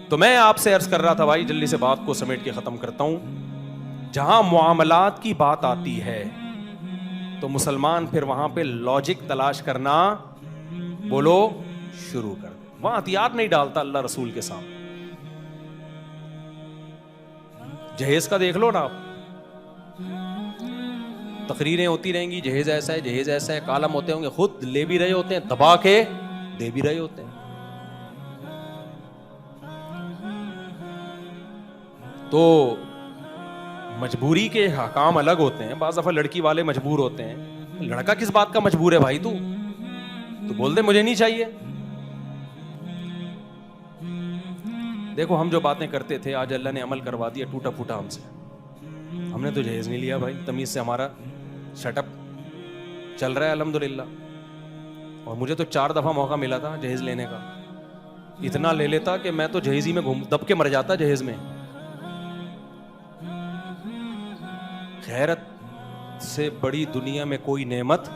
تو میں آپ سے عرض کر رہا تھا بھائی، جلدی سے بات کو سمیٹ کے ختم کرتا ہوں. جہاں معاملات کی بات آتی ہے تو مسلمان پھر وہاں پہ لاجک تلاش کرنا بولو شروع کر دے. وہاں ہتھیار نہیں ڈالتا اللہ رسول کے سامنے. جہیز کا دیکھ لو نا آپ، تقریریں ہوتی رہیں گی، جہیز ایسا ہے، جہیز ایسا ہے، کالم ہوتے ہوں گے، خود لے بھی رہے ہوتے ہیں، دبا کے دے بھی رہے ہوتے ہیں. تو مجبوری کے حکام الگ ہوتے ہیں. بعض دفعہ لڑکی والے مجبور ہوتے ہیں. لڑکا کس بات کا مجبور ہے بھائی؟ تو بول دے مجھے نہیں چاہیے. دیکھو ہم جو باتیں کرتے تھے آج اللہ نے عمل کروا دیا ٹوٹا پھوٹا ہم سے. ہم نے تو جہیز نہیں لیا بھائی، تمیز سے ہمارا سیٹ اپ چل رہا ہے الحمدللہ. اور مجھے تو 4 دفعہ موقع ملا تھا جہیز لینے کا. اتنا لے لیتا کہ میں تو جہیز ہی میں دب کے مر جاتا جہیز میں. غیرت سے بڑی دنیا میں کوئی نعمت.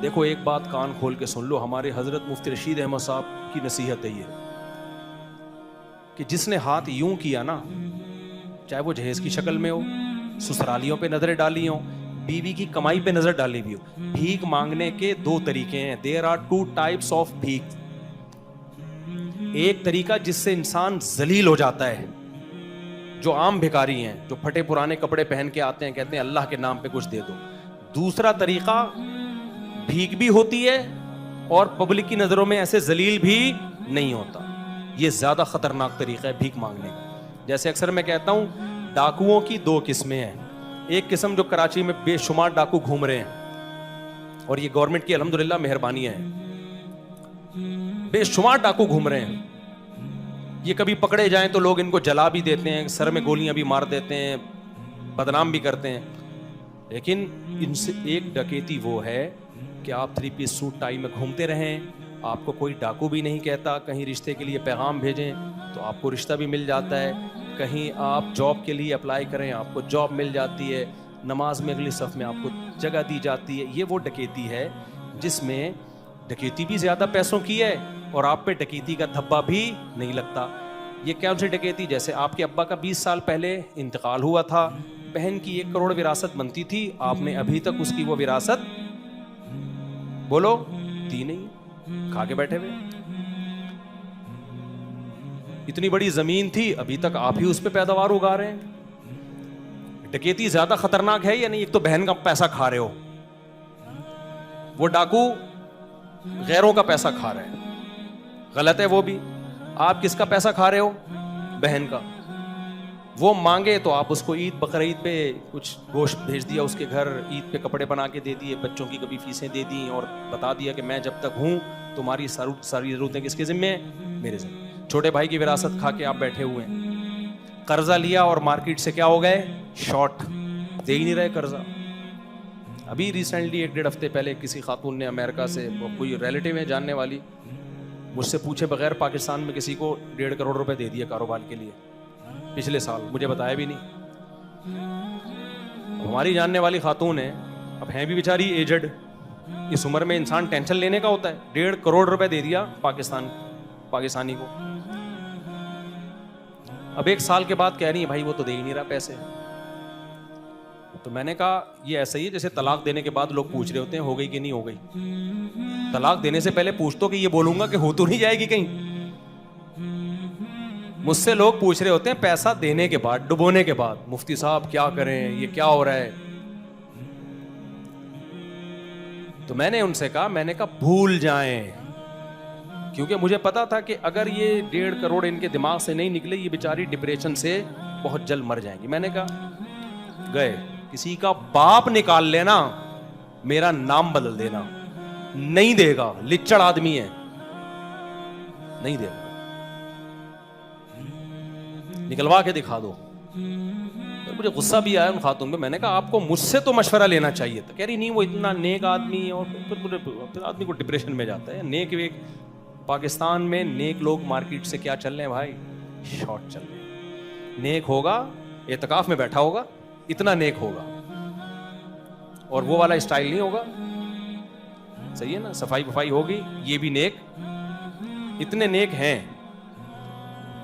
دیکھو ایک بات کان کھول کے سن لو، ہمارے حضرت مفتی رشید احمد صاحب کی نصیحت ہے یہ کہ جس نے ہاتھ یوں کیا نا، چاہے وہ جہیز کی شکل میں ہو، سسرالیوں پہ نظریں ڈالی ہوں، بیوی کی کمائی پہ نظر ڈالی بھی ہو. بھیک مانگنے کے 2 طریقے ہیں. دیر آر 2 ٹائپس آف بھیک. ایک طریقہ جس سے انسان ذلیل ہو جاتا ہے، جو عام بھکاری ہیں، جو پھٹے پرانے کپڑے پہن کے آتے ہیں، کہتے ہیں اللہ کے نام پہ کچھ دے دو. دوسرا طریقہ بھیک بھی ہوتی ہے اور پبلک کی نظروں میں ایسے ذلیل بھی نہیں ہوتا. یہ زیادہ خطرناک طریقہ ہے بھیک مانگنے کا. جیسے اکثر میں کہتا ہوں ڈاکوؤں کی 2 قسمیں ہیں. ایک قسم جو کراچی میں بے شمار ڈاکو گھوم رہے ہیں، اور یہ گورنمنٹ کی الحمدللہ مہربانیاں ہیں، بے شمار ڈاکو گھوم رہے ہیں. یہ کبھی پکڑے جائیں تو لوگ ان کو جلا بھی دیتے ہیں، سر میں گولیاں بھی مار دیتے ہیں، بدنام بھی کرتے ہیں. لیکن ان سے ایک ڈکیتی وہ ہے کہ آپ 3 پیس سوٹ ٹائی میں گھومتے رہیں، آپ کو کوئی ڈاکو بھی نہیں کہتا. کہیں رشتے کے لیے پیغام بھیجیں تو آپ کو رشتہ بھی مل جاتا ہے. کہیں آپ جاب کے لیے اپلائی کریں آپ کو جاب مل جاتی ہے. نماز میں اگلی صف میں آپ کو جگہ دی جاتی ہے. یہ وہ ڈکیتی ہے جس میں ڈکیتی بھی زیادہ پیسوں کی ہے اور آپ پہ ڈکیتی کا دھبا بھی نہیں لگتا. یہ کون سی ڈکیتی؟ جیسے آپ کے ابا کا 20 سال پہلے انتقال ہوا تھا، بہن کی 1 کروڑ وراثت بنتی تھی، آپ نے ابھی تک اس کی وہ وراثت بولو دی نہیں، کھا کے بیٹھے ہوئے. اتنی بڑی زمین تھی، ابھی تک آپ ہی اس پہ پیداوار اگا رہے ہیں. ڈکیتی زیادہ خطرناک ہے یا نہیں؟ ایک تو بہن کا پیسہ کھا رہے ہو، وہ ڈاکو غیروں کا پیسہ کھا رہے ہیں، غلط ہے وہ بھی. آپ کس کا پیسہ کھا رہے ہو؟ بہن کا. وہ مانگے تو آپ اس کو عید بقرعید پہ کچھ گوشت بھیج دیا اس کے گھر، عید پہ کپڑے بنا کے دے دیے، بچوں کی کبھی فیسیں دے دیں اور بتا دیا کہ میں جب تک ہوں تمہاری ساری ضرورتیں کس کے ذمہ ہیں؟ میرے ذمہ. چھوٹے بھائی کی وراثت کھا کے آپ بیٹھے ہوئے ہیں. قرضہ لیا اور مارکیٹ سے کیا ہو گئے؟ شارٹ، دے ہی نہیں رہے قرضہ. ابھی ریسنٹلی 1-1.5 ہفتے پہلے کسی خاتون نے امریکہ سے، کوئی ریلیٹیو ہے جاننے والی، مجھ سے پوچھے بغیر پاکستان میں کسی کو 1.5 کروڑ روپے دے دیے کاروبار کے لیے پچھلے سال، مجھے بتایا بھی نہیں. ہماری جاننے والی خاتون ہے، اب ہیں بھی بیچاری ایجڈ. اس عمر میں انسان ٹینشن لینے کا ہوتا ہے. 1.5 کروڑ روپے دے دیا پاکستانی کو. اب 1 سال کے بعد کہہ رہی ہیں بھائی وہ تو دے ہی نہیں رہا پیسے. تو میں نے کہا یہ ایسا ہی ہے جیسے طلاق دینے کے بعد لوگ پوچھ رہے ہوتے ہیں ہو گئی کہ نہیں ہو گئی. طلاق دینے سے پہلے پوچھ تو کہ یہ بولوں گا کہ ہو تو نہیں جائے گی کہیں. مجھ سے لوگ پوچھ رہے ہوتے ہیں پیسہ دینے کے بعد، ڈبونے کے بعد، مفتی صاحب کیا کریں، یہ کیا ہو رہا ہے. تو میں نے ان سے کہا بھول جائیں، کیونکہ مجھے پتا تھا کہ اگر یہ 1.5 کروڑ ان کے دماغ سے نہیں نکلے یہ بیچاری ڈپریشن سے بہت جلد مر جائیں گی. میں نے کہا گئے کسی کا باپ نکال لینا، میرا نام بدل دینا. نہیں دے گا، لچڑ آدمی ہے، نہیں دے گا، نکلوا کے دکھا دو. مجھے غصہ بھی آیا ان خاتون پہ. میں نے کہا آپ کو مجھ سے تو مشورہ لینا چاہیے تھا. کہہ رہی نہیں وہ اتنا نیک آدمی ہے، اور پھر آدمی کو ڈپریشن میں جاتا ہے. نیک ویک پاکستان میں نیک لوگ مارکیٹ سے کیا چل رہے ہیں بھائی؟ شارٹ چل رہے ہیں. نیک ہوگا اعتکاف میں بیٹھا ہوگا، اتنا نیک ہوگا، اور وہ والا اسٹائل نہیں ہوگا. صحیح ہے نا؟ صفائی وفائی ہوگی، یہ بھی نیک. اتنے نیک ہیں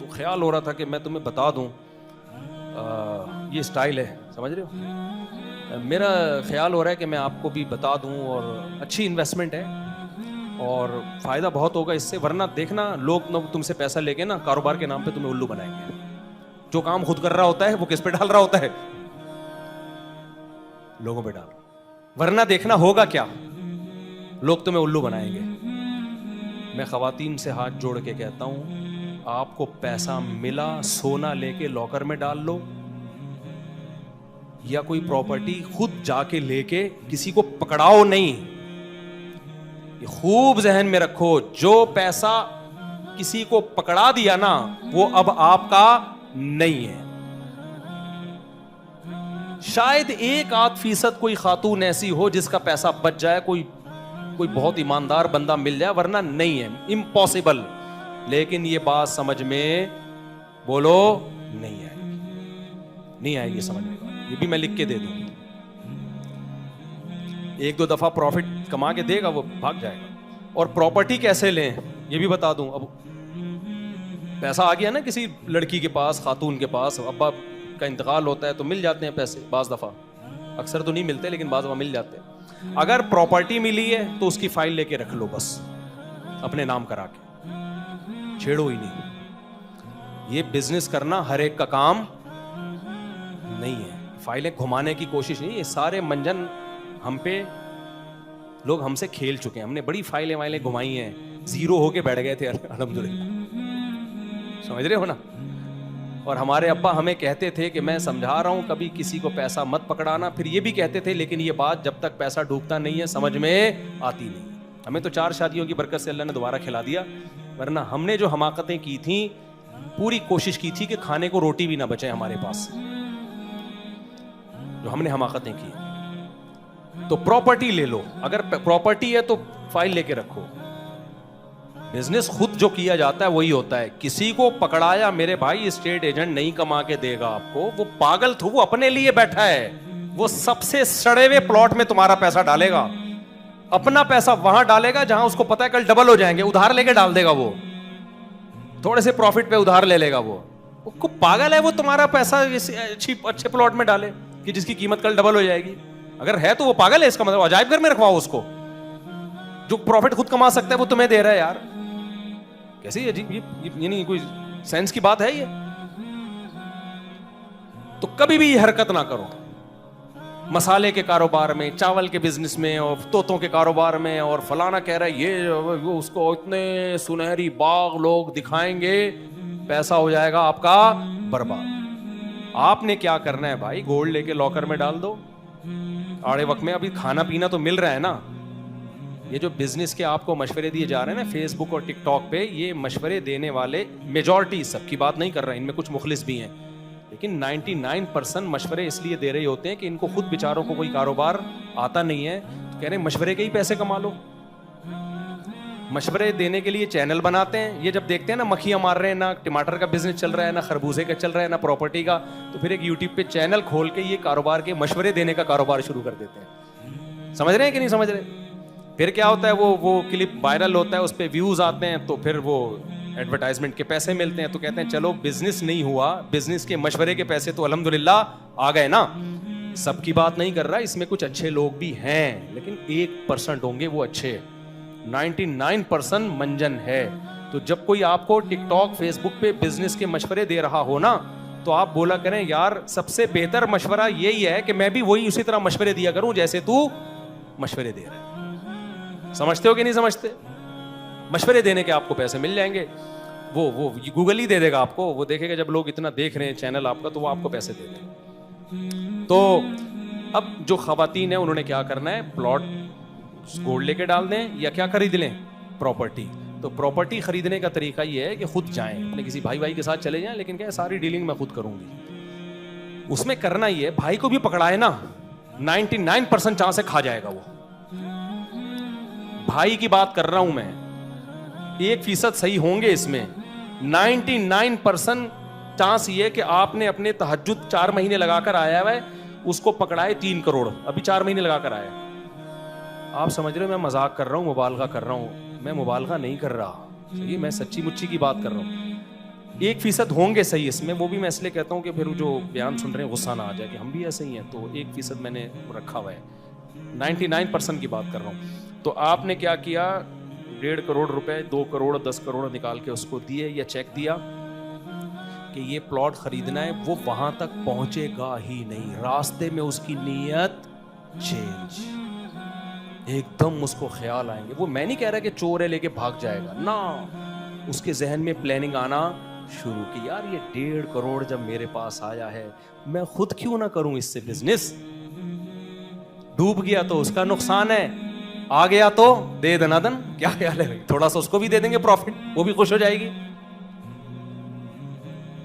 تو خیال ہو رہا تھا کہ میں تمہیں بتا دوں یہ اسٹائل ہے, سمجھ رہے ہو, میرا خیال ہو رہا ہے کہ میں آپ کو بھی بتا دوں, اور اچھی انویسٹمنٹ ہے اور فائدہ بہت ہوگا اس سے. ورنہ دیکھنا لوگ تم سے پیسہ لے کے نا کاروبار کے نام پہ تمہیں الو بنائیں گے. جو کام خود کر رہا ہوتا ہے وہ کس پہ ڈال رہا ہوتا ہے, لوگوں پہ ڈال. ورنہ دیکھنا ہوگا کیا, لوگ تمہیں الو بنائیں گے. میں خواتین سے ہاتھ جوڑ کے کہتا ہوں, آپ کو پیسہ ملا, سونا لے کے لاکر میں ڈال لو, یا کوئی پراپرٹی خود جا کے لے کے کسی کو پکڑاؤ نہیں. یہ خوب ذہن میں رکھو, جو پیسہ کسی کو پکڑا دیا نا وہ اب آپ کا نہیں ہے. شاید 1% کوئی خاتون ایسی ہو جس کا پیسہ بچ جائے, کوئی بہت ایماندار بندہ مل جائے, ورنہ نہیں ہے, امپاسبل. لیکن یہ بات سمجھ میں بولو نہیں آئے گی سمجھ میں. یہ بھی میں لکھ کے دے دوں, 1-2 دفعہ پروفٹ کما کے دے گا وہ بھاگ جائے گا. اور پراپرٹی کیسے لیں یہ بھی بتا دوں. اب پیسہ آ گیا نا کسی لڑکی کے پاس, خاتون کے پاس, ابا کا انتقال ہوتا ہے تو مل جاتے ہیں پیسے بعض دفعہ, اکثر تو نہیں ملتے لیکن بعض دفعہ مل جاتے ہیں. اگر پراپرٹی ملی ہے تو اس کی فائل لے کے رکھ لو, بس اپنے نام کرا کے, چھیڑو ہی نہیں. یہ بزنس کرنا ہر ایک کا کام نہیں ہے, فائلیں گھمانے کی کوشش نہیں. یہ سارے منجن ہم پہ لوگ ہم سے کھیل چکے ہیں. ہم نے بڑی فائلیں گھمائی ہیں, زیرو ہو کے بیٹھ گئے تھے الحمدللہ, سمجھ رہے ہو نا. اور ہمارے ابا ہمیں کہتے تھے کہ میں سمجھا رہا ہوں کبھی کسی کو پیسہ مت پکڑانا. پھر یہ بھی کہتے تھے لیکن یہ بات جب تک پیسہ ڈوبتا نہیں ہے سمجھ میں آتی نہیں. ہمیں تو 4 شادیوں کی برکت سے اللہ نے دوبارہ کھلا دیا, ورنہ ہم نے جو حماقتیں کی تھیں پوری کوشش کی تھی کہ کھانے کو روٹی بھی نہ بچے ہمارے پاس, جو ہم نے حماقتیں کی. تو پراپرٹی لے لو, اگر پراپرٹی ہے تو فائل لے کے رکھو. بزنس خود جو کیا جاتا ہے وہی ہوتا ہے. کسی کو پکڑایا میرے بھائی اسٹیٹ ایجنٹ نہیں کما کے دے گا آپ کو, وہ پاگل تھو, وہ اپنے لیے بیٹھا ہے. وہ سب سے سڑے ہوئے پلاٹ میں تمہارا پیسہ ڈالے گا, اپنا پیسہ وہاں ڈالے گا جہاں اس کو پتا ہے کل ڈبل ہو جائیں گے. ادھار لے کے ڈال دے گا, وہ تھوڑے سے پروفٹ پہ ادھار لے لے گا. وہ پاگل ہے, وہ تمہارا پیسہ اچھے پلاٹ میں ڈالے کہ جس کی قیمت کل ڈبل ہو جائے گی. اگر ہے تو وہ پاگل ہے, اس کا مطلب عجائب گھر میں رکھواؤ اس کو. جو پروفٹ خود کما سکتا ہے وہ تمہیں دے رہا ہے یار, کیسی عجیب, یعنی کوئی سینس کی بات ہے یہ. تو کبھی بھی یہ حرکت نہ کرو. مسالے کے کاروبار میں, چاول کے بزنس میں, اور طوطوں کے کاروبار میں, اور فلانا کہہ رہا ہے یہ وہ اس کو اتنے سنہری باغ لوگ دکھائیں گے, پیسہ ہو جائے گا آپ کا برباد. آپ نے کیا کرنا ہے بھائی, گولڈ لے کے لاکر میں ڈال دو. آڑے وقت میں ابھی کھانا پینا تو مل رہا ہے نا. یہ جو بزنس کے آپ کو مشورے دیے جا رہے ہیں نا فیس بک اور ٹک ٹاک پہ, یہ مشورے دینے والے میجورٹی, سب کی بات نہیں کر رہا, ان میں کچھ مخلص بھی ہیں, لیکن 99% مشورے اس لیے دے رہے ہوتے ہیں کہ ان کو خود بیچاروں کو کوئی کاروبار آتا نہیں ہے, تو کہہ رہے ہیں مشورے کے ہی پیسے کما لو. مشورے دینے کے لیے چینل بناتے ہیں. یہ جب دیکھتے ہیں نا مکھیاں مار رہے ہیں, نہ ٹماٹر کا بزنس چل رہا ہے, نہ خربوزے کا چل رہا ہے, نہ پراپرٹی کا, تو پھر ایک یوٹیوب پہ چینل کھول کے یہ کاروبار کے مشورے دینے کا کاروبار شروع کر دیتے ہیں. سمجھ رہے ہیں کہ نہیں سمجھ رہے؟ پھر کیا ہوتا ہے, وہ کلپ وائرل ہوتا ہے, اس پہ ویوز آتے ہیں, تو پھر وہ ایڈورٹائزمنٹ کے پیسے ملتے ہیں, تو کہتے ہیں چلو بزنس نہیں ہوا, بزنس کے مشورے کے پیسے تو الحمدللہ آ گئے نا. سب کی بات نہیں کر رہا, اس میں کچھ اچھے لوگ بھی ہیں, لیکن 1% ہوں گے وہ اچھے, 99% منجن ہے. تو جب کوئی آپ کو ٹک ٹاک فیس بک پہ بزنس کے مشورے دے رہا ہو نا, تو آپ بولا کریں یار سب سے بہتر مشورہ یہی ہے کہ میں بھی وہی اسی طرح مشورے دیا کروں جیسے تو مشورے دے رہا ہے. سمجھتے ہو کہ نہیں سمجھتے؟ مشورے دینے کے آپ کو پیسے مل جائیں گے. وہ گوگل ہی دے دے گا آپ کو, وہ دیکھے گا جب لوگ اتنا دیکھ رہے ہیں چینل آپ کا, تو وہ آپ کو پیسے دے دے گا. تو اب جو خواتین ہیں انہوں نے کیا کرنا ہے, پلاٹ گولڈ لے کے ڈال دیں یا کیا خرید لیں, پراپرٹی. تو پراپرٹی خریدنے کا طریقہ یہ ہے کہ خود جائیں, اپنے کسی بھائی کے ساتھ چلے جائیں, لیکن کیا ساری ڈیلنگ میں خود کروں گی. اس میں کرنا یہ ہے, بھائی کو بھی پکڑائے نا, 99% چانس سے کھا جائے گا وہ. بھائی کی بات کر رہا ہوں میں, 1% صحیح ہوں گے اس میں. 99% چانس یہ کہ آپ نے اپنے تہجد 4 مہینے لگا کر آیا ہے, اس کو پکڑائے 3 کروڑ, ابھی 4 مہینے لگا کر آیا. آپ سمجھ رہے ہو میں مذاق کر رہا ہوں, مبالغہ کر رہا ہوں؟ میں مبالغہ نہیں کر رہا, صحیح, میں سچی مچی کی بات کر رہا ہوں. 1% ہوں گے صحیح اس میں, وہ بھی میں اس لیے کہتا ہوں کہ پھر جو بیان سن رہے ہیں غصہ نہ آ جائے کہ ہم بھی ایسے ہی ہیں, تو 1% میں نے رکھا ہوا ہے, 99% کی بات کر رہا ہوں. تو آپ نے کیا کیا, 1.5 کروڑ روپے, 2 کروڑ 10 کروڑ نکال کے اس کو دیے یا چیک دیا کہ یہ پلاٹ خریدنا ہے, وہ وہاں تک پہنچے گا ہی نہیں, راستے میں اس کی نیت چینج, ایک دم اس کو خیال آئیں گے. وہ میں نہیں کہہ رہا کہ چور ہے لے کے بھاگ جائے گا, نہ, اس کے ذہن میں پلاننگ آنا شروع کی, یار یہ 1.5 کروڑ جب میرے پاس آیا ہے میں خود کیوں نہ کروں اس سے بزنس, ڈوب گیا تو اس کا نقصان ہے, آ گیا تو دے دنا دن, کیا خیال ہے, تھوڑا سا اس کو بھی دے دیں گے پروفٹ, وہ بھی خوش ہو جائے گی.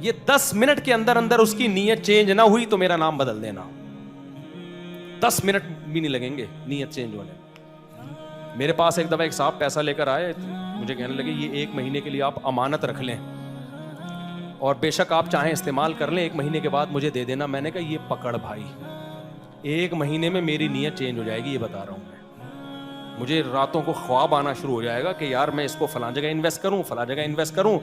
یہ 10 منٹ کے اندر اندر اس کی نیت چینج نہ ہوئی تو میرا نام بدل دینا, 10 منٹ بھی نہیں لگیں گے نیت چینج ہونے. میرے پاس ایک دفعہ ایک صاحب پیسہ لے کر آئے, مجھے کہنے لگے یہ 1 مہینے کے لیے آپ امانت رکھ لیں اور بے شک آپ چاہیں استعمال کر لیں, 1 مہینے کے بعد مجھے دے دینا. میں نے کہا یہ پکڑ بھائی, 1 مہینے میں میری نیت چینج ہو جائے گی, یہ بتا رہا ہوں میں. مجھے راتوں کو خواب آنا شروع ہو جائے گا کہ یار میں اس کو فلاں جگہ انویسٹ کروں, فلاں جگہ انویسٹ کروں.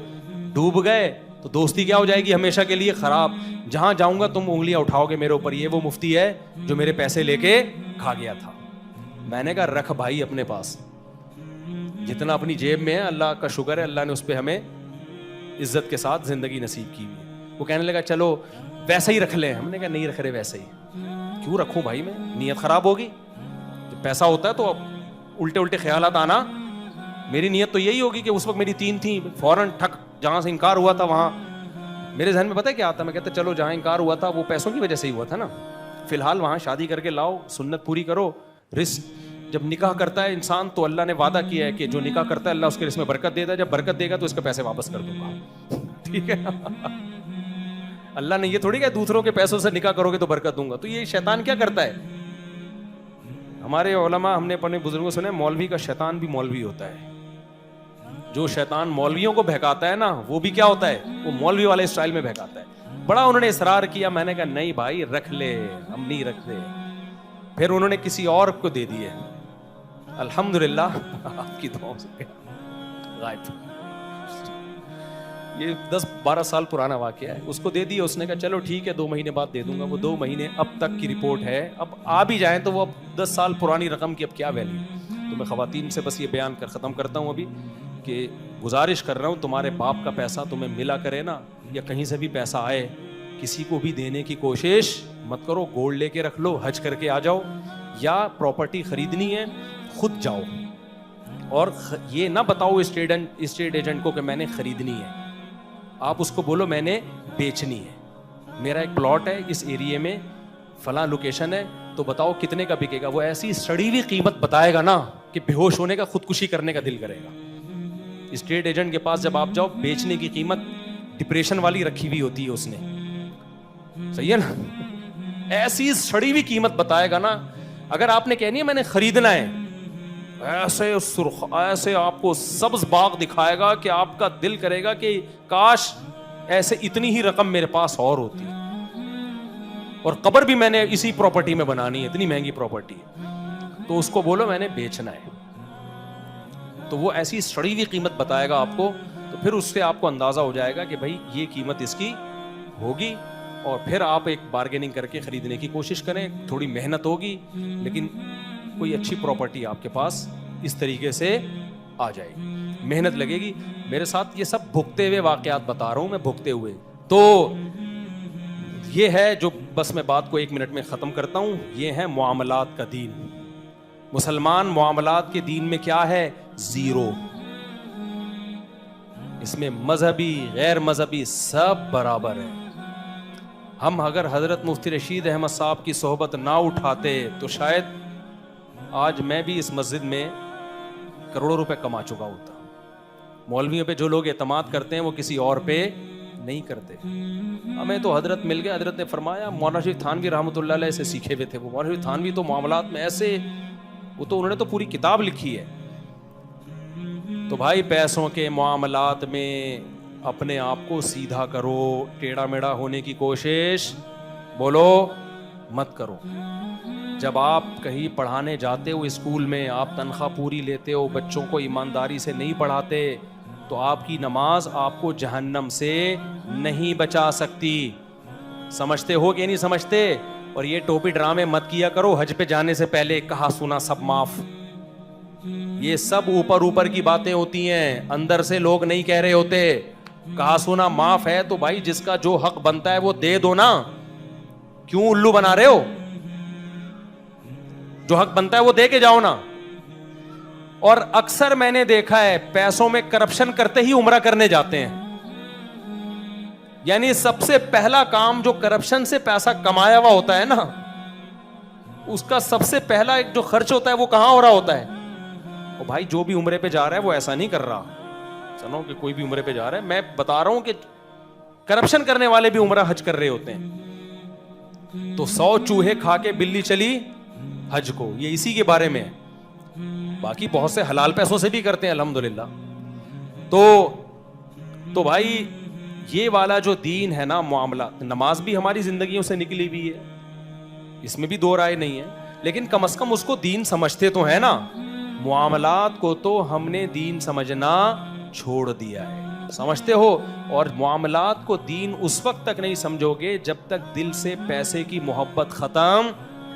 ڈوب گئے تو دوستی کیا ہو جائے گی, ہمیشہ کے لیے خراب. جہاں جاؤں گا تم انگلیاں اٹھاؤ گے میرے اوپر, یہ وہ مفتی ہے جو میرے پیسے لے کے کھا گیا تھا. میں نے کہا رکھ بھائی اپنے پاس, جتنا اپنی جیب میں ہے اللہ کا شکر ہے, اللہ نے اس پہ ہمیں عزت کے ساتھ زندگی نصیب کی ہوئی. وہ کہنے لگا چلو ویسا ہی رکھ لیں. ہم نے کہا نہیں رکھ رہے ویسا ہی. کیوں رکھوں بھائی, میں نیت خراب ہوگی. جب پیسہ ہوتا ہے تو الٹے خیالات آنا, میری نیت تو یہی ہوگی کہ اس وقت میری 3 تھیں, فوراً ٹھک جہاں سے انکار ہوا تھا وہاں میرے ذہن میں پتہ ہے کیا آتا, میں کہتا چلو جہاں انکار ہوا تھا وہ پیسوں کی وجہ سے ہی ہوا تھا نا, فی الحال وہاں شادی کر کے لاؤ, سنت پوری کرو, رزق. جب نکاح کرتا ہے انسان تو اللہ نے وعدہ کیا ہے کہ جو نکاح کرتا ہے اللہ اس کے رزق میں برکت دیتا ہے, جب برکت دے گا تو اس کے پیسے واپس کر دوں گا, ٹھیک ہے. اللہ نے یہ تھوڑی کہ دوسروں کے پیسوں سے نکاح کرو گے تو برکت دوں گا. تو یہ شیطان کیا کرتا ہے, ہمارے علماء, ہم نے اپنے بزرگوں سے سنے, مولوی کا شیطان بھی مولوی ہوتا ہے. جو شیطان مولویوں کو بہکاتا ہے نا, وہ بھی کیا ہوتا ہے, وہ مولوی والے اسٹائل میں بہکاتا ہے. بڑا انہوں نے اصرار کیا, میں نے کہا نہیں بھائی رکھ لے, ہم نہیں رکھتے. پھر انہوں نے کسی اور کو دے دیے, الحمدللہ آپ کی دعاؤں سے غائب. یہ 10-12 سال پرانا واقعہ ہے. اس کو دے دی, اس نے کہا چلو ٹھیک ہے 2 مہینے بعد دے دوں گا. وہ 2 مہینے اب تک کی رپورٹ ہے, اب آ بھی جائیں تو وہ اب 10 سال پرانی رقم کی اب کیا ویلیو. تو میں خواتین سے بس یہ بیان کر ختم کرتا ہوں ابھی کہ گزارش کر رہا ہوں, تمہارے باپ کا پیسہ تمہیں ملا کرے نا, یا کہیں سے بھی پیسہ آئے, کسی کو بھی دینے کی کوشش مت کرو. گولڈ لے کے رکھ لو, حج کر کے آ جاؤ, یا پراپرٹی خریدنی ہے خود جاؤ, اور یہ نہ بتاؤ اسٹیٹ ایجنٹ کو کہ میں نے خریدنی ہے. آپ اس کو بولو میں نے بیچنی ہے, میرا ایک پلاٹ ہے اس ایریے میں, فلاں لوکیشن ہے, تو بتاؤ کتنے کا بکے گا. وہ ایسی سڑی ہوئی قیمت بتائے گا نا کہ بے ہوش ہونے کا, خودکشی کرنے کا دل کرے گا. اسٹیٹ ایجنٹ کے پاس جب آپ جاؤ, بیچنے کی قیمت ڈپریشن والی رکھی ہوئی ہوتی ہے اس نے, صحیح ہے نا, ایسی سڑی ہوئی قیمت بتائے گا نا. اگر آپ نے کہنی ہے میں نے خریدنا ہے, ایسے آپ کو سبز باغ دکھائے گا کہ آپ کا دل کرے گا کہ کاش ایسے اتنی ہی رقم میرے پاس اور ہوتی, اور قبر بھی میں نے اسی پراپرٹی میں بنانی ہے, اتنی مہنگی پراپرٹی ہے. تو اس کو بولو میں نے بیچنا ہے, تو وہ ایسی سڑی ہوئی قیمت بتائے گا آپ کو. تو پھر اس سے آپ کو اندازہ ہو جائے گا کہ بھائی یہ قیمت اس کی ہوگی, اور پھر آپ ایک بارگیننگ کر کے خریدنے کی کوشش کریں. تھوڑی محنت ہوگی لیکن کوئی اچھی پراپرٹی آپ کے پاس اس طریقے سے آ جائے گی, محنت لگے گی. میرے ساتھ یہ سب بھگتے ہوئے واقعات بتا رہا ہوں میں, بھگتے ہوئے. تو یہ ہے جو, بس میں بات کو 1 منٹ میں ختم کرتا ہوں. یہ ہے معاملات کا دین. مسلمان معاملات کے دین میں کیا ہے, 0. اس میں مذہبی غیر مذہبی سب برابر ہے. ہم اگر حضرت مفتی رشید احمد صاحب کی صحبت نہ اٹھاتے تو شاید آج میں بھی اس مسجد میں کروڑوں روپے کما چکا ہوتا. مولویوں پہ جو لوگ اعتماد کرتے ہیں وہ کسی اور پہ نہیں کرتے. ہمیں تو حضرت مل گئے, حضرت نے فرمایا, مولانا شریف تھانوی رحمۃ اللہ علیہ سے سیکھے ہوئے تھے. وہ مولانا شریف تھانوی تو معاملات میں ایسے, وہ تو انہوں نے تو پوری کتاب لکھی ہے. تو بھائی پیسوں کے معاملات میں اپنے آپ کو سیدھا کرو, ٹیڑھا میڑھا ہونے کی کوشش بولو مت کرو. جب آپ کہیں پڑھانے جاتے ہو اسکول میں, آپ تنخواہ پوری لیتے ہو, بچوں کو ایمانداری سے نہیں پڑھاتے, تو آپ کی نماز آپ کو جہنم سے نہیں بچا سکتی. سمجھتے ہو کہ نہیں سمجھتے؟ اور یہ ٹوپی ڈرامے مت کیا کرو حج پہ جانے سے پہلے کہا سنا سب معاف. یہ سب اوپر کی باتیں ہوتی ہیں, اندر سے لوگ نہیں کہہ رہے ہوتے. کہا سنا معاف ہے تو بھائی جس کا جو حق بنتا ہے وہ دے دو نا, کیوں الو بنا رہے ہو؟ جو حق بنتا ہے وہ دے کے جاؤ نا. اور اکثر میں نے دیکھا ہے پیسوں میں کرپشن کرتے ہی عمرہ کرنے جاتے ہیں. یعنی سب سے پہلا کام جو کرپشن سے پیسہ کمایا ہوا ہوتا ہے نا, اس کا سب سے پہلا ایک جو خرچ ہوتا ہے وہ کہاں ہو رہا ہوتا ہے؟ اور بھائی جو بھی عمرے پہ جا رہا ہے وہ ایسا نہیں کر رہا. سنو کہ کوئی بھی عمرے پہ جا رہا ہے, میں بتا رہا ہوں کہ کرپشن کرنے والے بھی عمرہ حج کر رہے ہوتے ہیں. تو 100 چوہے کھا کے بلی چلی حج کو, یہ اسی کے بارے میں. باقی بہت سے حلال پیسوں سے بھی کرتے ہیں الحمدللہ. تو بھائی یہ والا جو دین ہے نا, معاملات, نماز بھی ہماری زندگیوں سے نکلی ہوئی ہے, اس میں بھی دو رائے نہیں ہے, لیکن کم از کم اس کو دین سمجھتے تو ہے نا. معاملات کو تو ہم نے دین سمجھنا چھوڑ دیا ہے, سمجھتے ہو؟ اور معاملات کو دین اس وقت تک نہیں سمجھو گے جب تک دل سے پیسے کی محبت ختم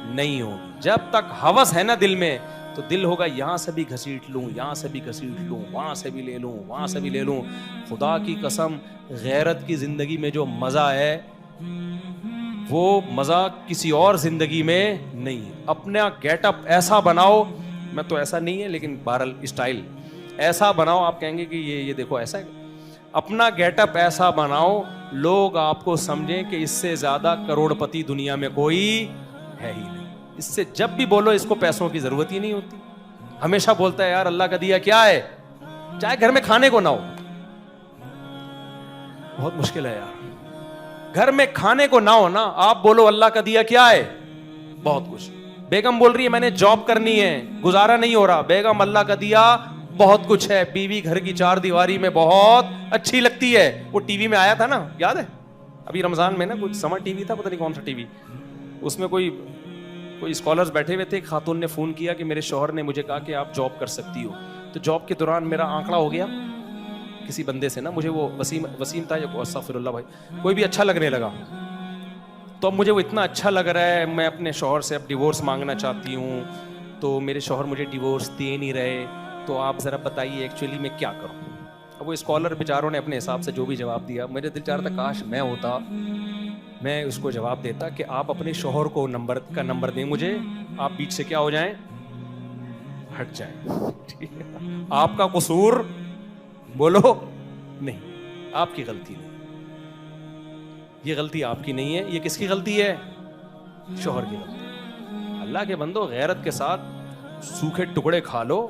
نہیں ہوگی. جب تک ہوس ہے نا دل میں, تو دل ہوگا یہاں سے بھی گھسیٹ لوں, یہاں سے بھی گھسیٹ لوں, وہاں سے بھی لے لوں, وہاں سے بھی لے لوں. خدا کی قسم غیرت کی زندگی میں جو مزہ ہے وہ مزہ کسی اور زندگی میں نہیں. اپنا گیٹ اپ ایسا بناؤ, میں تو ایسا نہیں ہے لیکن بہرحال اسٹائل ایسا بناؤ, آپ کہیں گے کہ یہ دیکھو ایسا ہے. اپنا گیٹ اپ ایسا بناؤ لوگ آپ کو سمجھیں کہ اس سے زیادہ کروڑ پتی دنیا میں کوئی ہے ہی نہیں. اس سے جب بھی بولو اس کو پیسوں کی ضرورت ہی نہیں ہوتی. ہمیشہ بولتا ہے یار اللہ کا دیا کیا ہے, چاہے گھر میں کھانے کو نہ ہو. بہت مشکل ہے یار, گھر میں کھانے کو نہ ہو نا, آپ بولو اللہ کا دیا کیا ہے, بہت کچھ. بیگم بول رہی ہے میں نے جاب کرنی ہے, گزارا نہیں ہو رہا. بیگم اللہ کا دیا بہت کچھ ہے. بیوی گھر کی چار دیواری میں بہت اچھی لگتی ہے. وہ ٹی وی میں آیا تھا نا, یاد ہے ابھی رمضان میں نا, کچھ سمر ٹی وی تھا, پتہ نہیں کون سا ٹی وی, اس میں کوئی اسکالرز بیٹھے ہوئے تھے. ایک خاتون نے فون کیا کہ میرے شوہر نے مجھے کہا کہ آپ جاب کر سکتی ہو. تو جاب کے دوران میرا آنکڑا ہو گیا کسی بندے سے نا, مجھے وہ وسیم تھا یا استغفر اللہ بھائی, کوئی بھی اچھا لگنے لگا. تو اب مجھے وہ اتنا اچھا لگ رہا ہے, میں اپنے شوہر سے اب ڈیورس مانگنا چاہتی ہوں, تو میرے شوہر مجھے ڈیورس دے نہیں رہے, تو آپ ذرا بتائیے ایکچولی میں کیا کروں. اب وہ اسکالر بیچاروں نے اپنے حساب سے جو بھی جواب دیا, میرے دل چاہ رہا تھا کاش میں ہوتا, میں اس کو جواب دیتا کہ آپ اپنے شوہر کو نمبر دیں مجھے, آپ بیچ سے کیا ہو جائیں, ہٹ جائیں. آپ کا قصور بولو نہیں, آپ کی غلطی نہیں, یہ غلطی آپ کی نہیں ہے. یہ کس کی غلطی ہے؟ شوہر کی غلطی. اللہ کے بندو غیرت کے ساتھ سوکھے ٹکڑے کھا لو,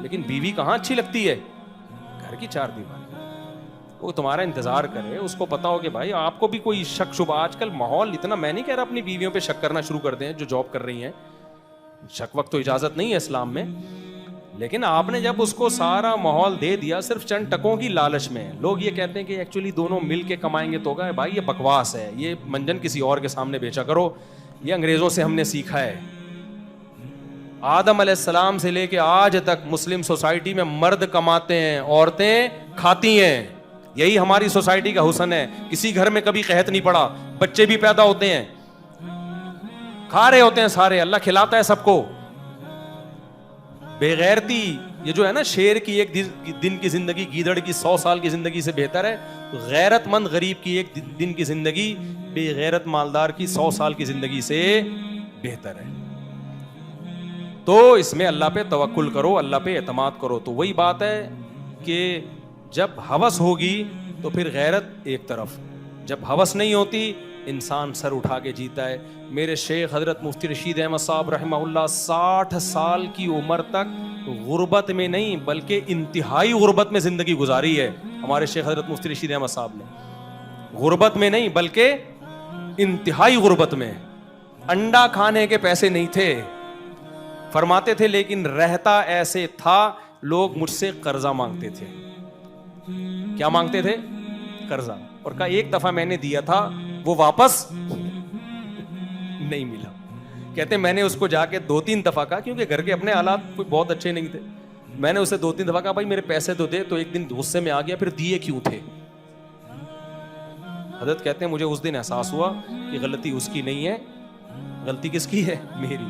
لیکن بیوی کہاں اچھی لگتی ہے, گھر کی چار دیواری. وہ تمہارا انتظار کرے, اس کو پتا ہو کہ بھائی آپ کو بھی کوئی شک شبہ, آج کل ماحول اتنا, میں نہیں کہہ رہا اپنی بیویوں پہ شک کرنا شروع کر دیں جو جاب کر رہی ہیں, شک وقت تو اجازت نہیں ہے اسلام میں, لیکن آپ نے جب اس کو سارا ماحول دے دیا صرف چند ٹکوں کی لالچ میں. لوگ یہ کہتے ہیں کہ ایکچولی دونوں مل کے کمائیں گے تو ہوگا. بھائی یہ بکواس ہے, یہ منجن کسی اور کے سامنے بیچا کرو, یہ انگریزوں سے ہم نے سیکھا ہے. آدم علیہ السلام سے لے کے آج تک مسلم سوسائٹی میں مرد کماتے ہیں, عورتیں کھاتی ہیں. یہی ہماری سوسائٹی کا حسن ہے. کسی گھر میں کبھی قحط نہیں پڑا, بچے بھی پیدا ہوتے ہیں, کھا رہے ہوتے ہیں سارے, اللہ کھلاتا ہے سب کو. بے غیرتی یہ جو ہے نا, شیر کی ایک دن کی زندگی گیدڑ کی 100 سال کی زندگی سے بہتر ہے. غیرت مند غریب کی ایک دن کی زندگی بے غیرت مالدار کی 100 سال کی زندگی سے بہتر ہے. تو اس میں اللہ پہ توکل کرو, اللہ پہ اعتماد کرو. تو وہی بات ہے کہ جب ہوس ہوگی تو پھر غیرت ایک طرف, جب ہوس نہیں ہوتی انسان سر اٹھا کے جیتا ہے. میرے شیخ حضرت مفتی رشید احمد صاحب رحمہ اللہ 60 سال کی عمر تک غربت میں نہیں بلکہ انتہائی غربت میں زندگی گزاری ہے. ہمارے شیخ حضرت مفتی رشید احمد صاحب نے غربت میں نہیں بلکہ انتہائی غربت میں. انڈا کھانے کے پیسے نہیں تھے, فرماتے تھے, لیکن رہتا ایسے تھا لوگ مجھ سے قرضہ مانگتے تھے. کیا مانگتے تھے؟ قرضہ. اور کہا ایک دفعہ میں نے دیا تھا وہ واپس نہیں ملا. کہتے میں نے اس کو جا کے 2-3 دفعہ کہا, کیونکہ گھر کے اپنے حالات کوئی بہت اچھے نہیں تھے, میں نے اسے 2-3 دفعہ کہا بھائی میرے پیسے تو دے, تو ایک دن غصے میں آ گیا, پھر دیے کیوں تھے؟ حضرت کہتے ہیں مجھے اس دن احساس ہوا کہ غلطی اس کی نہیں ہے, غلطی کس کی ہے؟ میری.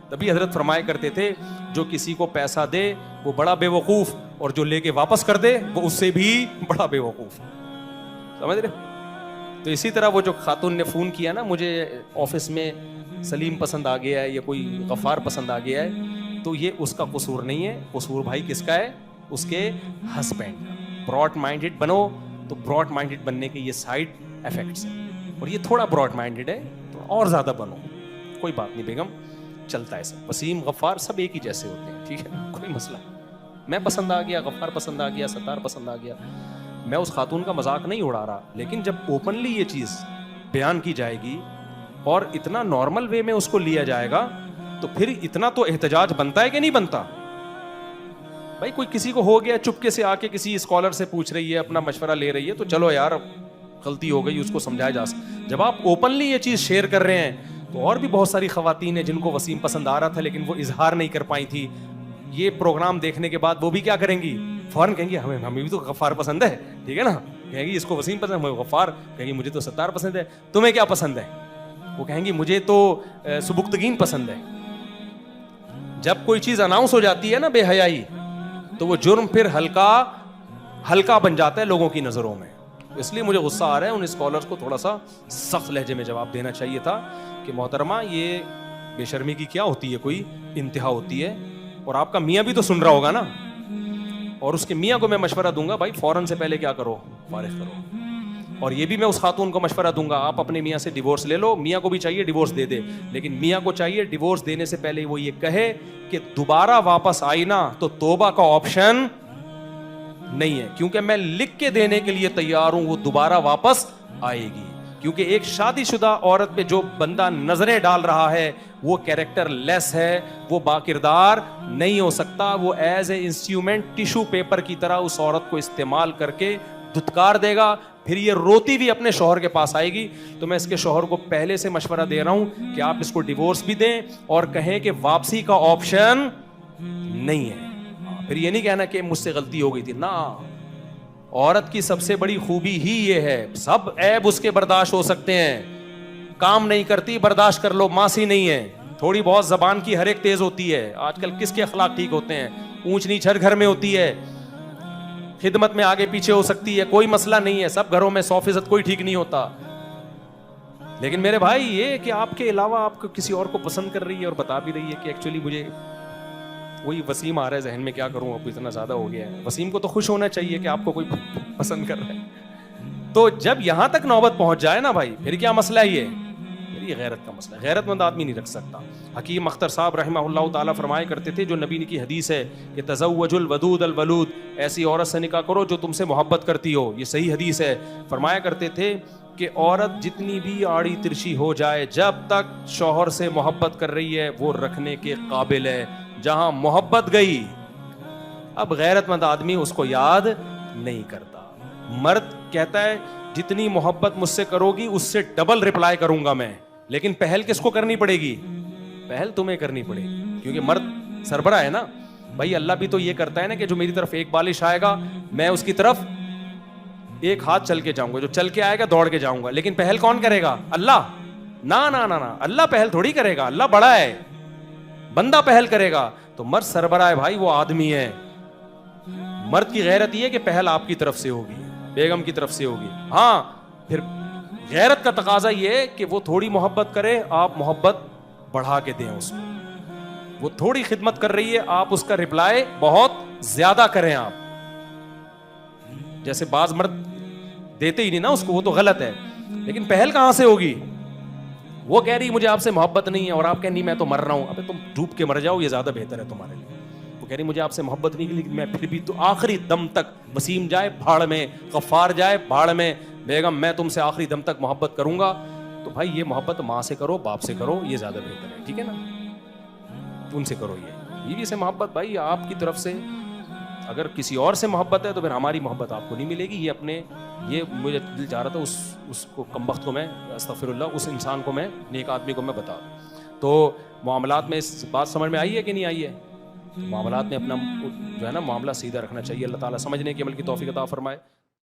تبھی حضرت فرمایا کرتے تھے جو کسی کو پیسہ دے وہ بڑا بے وقوف, اور جو لے کے واپس کر دے وہ اس سے بھی بڑا بے وقوف. سمجھ رہے؟ تو اسی طرح وہ جو خاتون نے فون کیا نا, مجھے آفس میں سلیم پسند آ گیا ہے یا کوئی غفار پسند آ گیا ہے, تو یہ اس کا قصور نہیں ہے, قصور بھائی کس کا ہے؟ اس کے ہسبینڈ. براڈ مائنڈڈ بنو, تو براڈ مائنڈڈ بننے کے یہ سائڈ افیکٹس ہیں, اور یہ تھوڑا براڈ مائنڈڈ ہے تو اور زیادہ بنو. کوئی بات نہیں بیگم, چلتا ہے سب. وسیم غفار سب ایک ہی جیسے ہوتے ہیں, ٹھیک ہے, کوئی مسئلہ. میں پسند آ گیا, غفار پسند آ گیا, ستار پسند آ گیا, میں اس خاتون کا مذاق نہیں اڑا رہا, لیکن جب اوپنلی یہ چیز بیان کی جائے گی اور اتنا نارمل وے میں اس کو لیا جائے گا, تو پھر اتنا تو احتجاج بنتا ہے کہ نہیں بنتا؟ بھائی کوئی کسی کو ہو گیا, چپکے سے آ کے کسی اسکالر سے پوچھ رہی ہے, اپنا مشورہ لے رہی ہے, تو چلو یار غلطی ہو گئی, اس کو سمجھایا جا سکتا. جب آپ اوپنلی یہ چیز شیئر کر رہے ہیں, تو اور بھی بہت ساری خواتین ہیں جن کو وسیم پسند آ رہا تھا لیکن وہ اظہار نہیں کر پائی تھی. یہ پروگرام دیکھنے کے بعد وہ بھی کیا کریں گی؟ فوراً کہیں گی ہمیں بھی تو غفار پسند ہے, ٹھیک ہے نا. کہیں گی اس کو وسیم پسند ہے, غفار. کہیں گی مجھے تو ستار پسند ہے. تمہیں کیا پسند ہے؟ وہ کہیں گی مجھے تو سبکتگین پسند ہے. جب کوئی چیز اناؤنس ہو جاتی ہے نا بے حیائی, تو وہ جرم پھر ہلکا بن جاتا ہے لوگوں کی نظروں میں. اس لیے مجھے غصہ آ رہا ہے ان اسکالرس کو, تھوڑا سا سخت لہجے میں جواب دینا چاہیے تھا کہ محترمہ یہ بے شرمی کی کیا ہوتی ہے, کوئی انتہا ہوتی ہے. اور آپ کا میاں بھی تو سن رہا ہوگا نا, اور اس کے میاں کو میں مشورہ دوں گا بھائی فوراً سے پہلے کیا کرو, فارغ کرو. اور یہ بھی میں اس خاتون کو مشورہ دوں گا, آپ اپنے میاں سے ڈیورس لے لو. میاں کو بھی چاہیے ڈیورس دے دے, لیکن میاں کو چاہیے ڈیورس دینے سے پہلے وہ یہ کہے کہ دوبارہ واپس آئی نا تو توبہ کا آپشن نہیں ہے, کیونکہ میں لکھ کے دینے کے لیے تیار ہوں, وہ دوبارہ واپس آئے گی. کیونکہ ایک شادی شدہ عورت پہ جو بندہ نظریں ڈال رہا ہے وہ کیریکٹر لیس ہے, وہ باکردار نہیں ہو سکتا. وہ as a instrument tissue paper کی طرح اس عورت کو استعمال کر کے دھتکار دے گا, پھر یہ روتی بھی اپنے شوہر کے پاس آئے گی. تو میں اس کے شوہر کو پہلے سے مشورہ دے رہا ہوں کہ آپ اس کو ڈیورس بھی دیں اور کہیں کہ واپسی کا آپشن نہیں ہے. پھر یہ نہیں کہنا کہ مجھ سے غلطی ہو گئی تھی, نا. عورت کی سب سے بڑی خوبی ہی یہ ہے, سب عیب اس کے برداشت ہو سکتے ہیں. کام نہیں کرتی برداشت کر لو, ماسی نہیں ہے. تھوڑی بہت زبان کی ہر ایک تیز ہوتی ہے. آج کل کس کے اخلاق ٹھیک ہوتے ہیں؟ اونچ نیچ ہر گھر میں ہوتی ہے, خدمت میں آگے پیچھے ہو سکتی ہے, کوئی مسئلہ نہیں ہے. سب گھروں میں 100% کوئی ٹھیک نہیں ہوتا. لیکن میرے بھائی یہ کہ آپ کے علاوہ آپ کو کسی اور کو پسند کر رہی ہے اور بتا بھی رہی ہے کہ ایکچولی مجھے وہی وسیم آ رہا ہے ذہن میں, کیا کروں اب اتنا زیادہ ہو گیا ہے. وسیم کو تو خوش ہونا چاہیے کہ آپ کو کوئی پسند کر رہا ہے. تو جب یہاں تک نوبت پہنچ جائے نا بھائی, پھر کیا مسئلہ ہے یہ غیرت کا مسئلہ. غیرت مند آدمی نہیں رکھ سکتا. حکیم اختر صاحب رحمہ اللہ تعالیٰ فرمایا کرتے تھے, جو نبی کی حدیث ہے کہ تزوج الودود الولود, ایسی عورت سے نکاح کرو جو تم سے محبت کرتی ہو. یہ صحیح حدیث ہے. فرمایا کرتے تھے کہ عورت جتنی بھی آڑی ترچی ہو جائے, جب تک شوہر سے محبت کر رہی ہے وہ رکھنے کے قابل ہے. جہاں محبت گئی, اب غیرت مند آدمی اس کو یاد نہیں کرتا. مرد کہتا ہے جتنی محبت مجھ سے کرو گی اس سے ڈبل رپلائی کروں گا میں, لیکن پہل کس کو کرنی پڑے گی؟ پہل تمہیں کرنی پڑے گی, کیونکہ مرد سربراہ ہے نا بھائی. اللہ بھی تو یہ کرتا ہے نا کہ جو میری طرف ایک بالش آئے گا میں اس کی طرف ایک ہاتھ چل کے جاؤں گا, جو چل کے آئے گا دوڑ کے جاؤں گا. لیکن پہل کون کرے گا؟ اللہ. نا نا نا نا, اللہ پہل تھوڑی کرے گا, اللہ بڑا ہے, بندہ پہل کرے گا. تو مرد سربراہ ہے بھائی, وہ آدمی ہے. مرد کی غیرت یہ کہ پہل آپ کی طرف سے ہوگی, بیگم کی طرف سے ہوگی. ہاں پھر غیرت کا تقاضا یہ کہ وہ تھوڑی محبت کرے, آپ محبت بڑھا کے دیں اس کو. وہ تھوڑی خدمت کر رہی ہے, آپ اس کا رپلائی بہت زیادہ کریں. آپ جیسے بعض مرد دیتے ہی نہیں نا اس کو, وہ تو غلط ہے. لیکن پہل کہاں سے ہوگی؟ وہ کہہ رہی مجھے آپ سے محبت نہیں ہے اور آپ کہیں نہیں میں تو مر رہا ہوں. ابے تم ڈوب کے مر جاؤ, یہ زیادہ بہتر ہے تمہارے لیے. وہ کہہ رہی مجھے آپ سے محبت نہیں, لیکن میں پھر بھی تو آخری دم تک, وسیم جائے بھاڑ میں, غفار جائے بھاڑ میں, بیگم میں تم سے آخری دم تک محبت کروں گا. تو بھائی یہ محبت ماں سے کرو, باپ سے کرو, یہ زیادہ بہتر ہے, ٹھیک ہے نا. ان سے کرو. یہ بیوی سے محبت بھائی آپ کی طرف سے, اگر کسی اور سے محبت ہے تو پھر ہماری محبت آپ کو نہیں ملے گی. یہ اپنے, یہ مجھے دل چاہ رہا تھا اس کو کمبخت کو میں, استغفر اللہ, اس انسان کو میں, نیک آدمی کو میں بتا دوں. تو معاملات میں اس بات سمجھ میں آئی ہے کہ نہیں آئی ہے؟ معاملات میں اپنا جو ہے نا معاملہ سیدھا رکھنا چاہیے. اللہ تعالیٰ سمجھنے کی عمل کی توفیق عطا فرمائے.